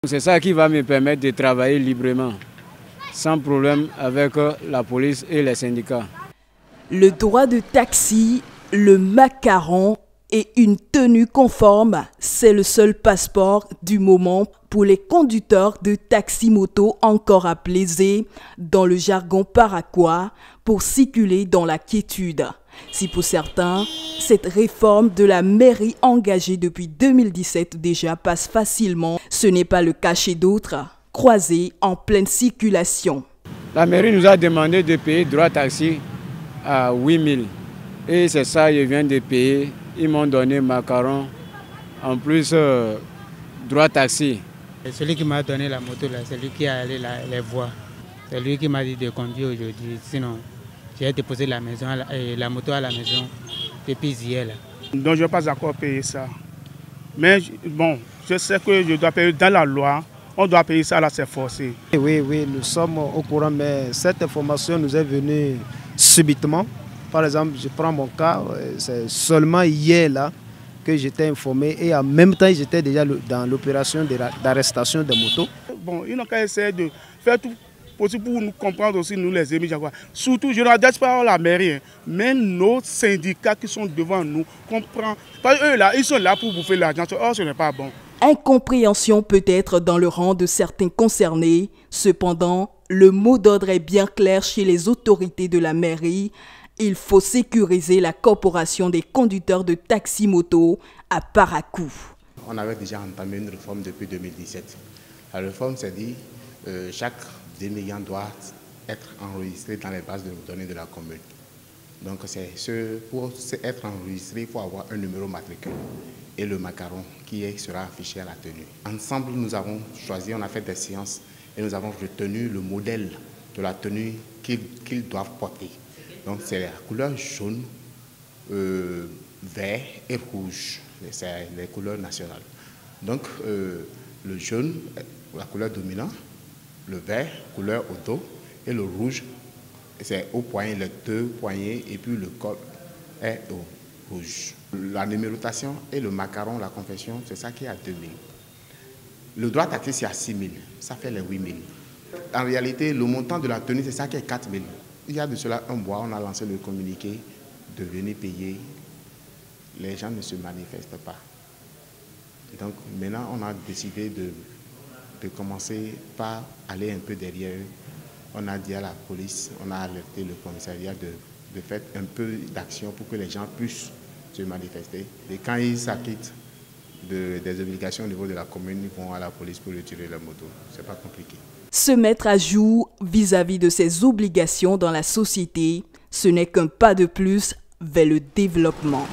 C'est ça qui va me permettre de travailler librement, sans problème avec la police et les syndicats. Le droit de taxi, le macaron et une tenue conforme, c'est le seul passeport du moment pour les conducteurs de taxi-moto, encore appelés Z dans le jargon paraquois, pour circuler dans la quiétude. Si pour certains, cette réforme de la mairie engagée depuis 2017 déjà passe facilement, ce n'est pas le cas chez d'autres, croisés en pleine circulation. La mairie nous a demandé de payer droit taxi à 8 000. Et c'est ça, je viens de payer. Ils m'ont donné macaron, en plus droit taxi. Et celui qui m'a donné la moto, c'est lui qui a allé les voir. C'est lui qui m'a dit de conduire aujourd'hui. Sinon, j'ai déposé la moto à la maison depuis hier. Donc je n'ai pas encore payé ça. Mais bon, je sais que je dois payer dans la loi. On doit payer ça là, c'est forcé. Oui, nous sommes au courant, mais cette information nous est venue subitement. Par exemple, je prends mon cas, c'est seulement hier là que j'étais informé et en même temps j'étais déjà dans l'opération d'arrestation de motos. Bon, ils n'ont qu'à essayer de faire tout possible pour nous comprendre aussi, nous les émis. Surtout, je n'adresse pas la mairie, mais nos syndicats qui sont devant nous comprennent. Parce qu'eux là, ils sont là pour bouffer l'argent. Or, ce n'est pas bon. Incompréhension peut-être dans le rang de certains concernés. Cependant, le mot d'ordre est bien clair chez les autorités de la mairie. Il faut sécuriser la corporation des conducteurs de taxi-moto à Parakou. On avait déjà entamé une réforme depuis 2017. La réforme s'est dit chaque démillion doit être enregistré dans les bases de données de la commune. Donc pour être enregistré, il faut avoir un numéro matricule et le macaron qui sera affiché à la tenue. Ensemble, nous avons choisi, on a fait des séances et nous avons retenu le modèle de la tenue qu'ils doivent porter. Donc c'est la couleur jaune, vert et rouge, c'est les couleurs nationales. Donc le jaune, la couleur dominante, le vert, couleur au dos, et le rouge, c'est au poignet, les deux poignets, et puis le col est au rouge. La numérotation et le macaron, la confection, c'est ça qui est à 2 000. Le droit taxi, c'est à 6 000, ça fait les 8 000. En réalité, le montant de la tenue, c'est ça qui est 4 000. Il y a de cela un mois, on a lancé le communiqué de venir payer. Les gens ne se manifestent pas. Et donc maintenant, on a décidé de commencer par aller un peu derrière eux. On a dit à la police, on a alerté le commissariat de faire un peu d'action pour que les gens puissent se manifester. Et quand ils s'acquittent des obligations au niveau de la commune, ils vont à la police pour retirer leur moto. C'est pas compliqué. Se mettre à jour vis-à-vis de ses obligations dans la société, ce n'est qu'un pas de plus vers le développement.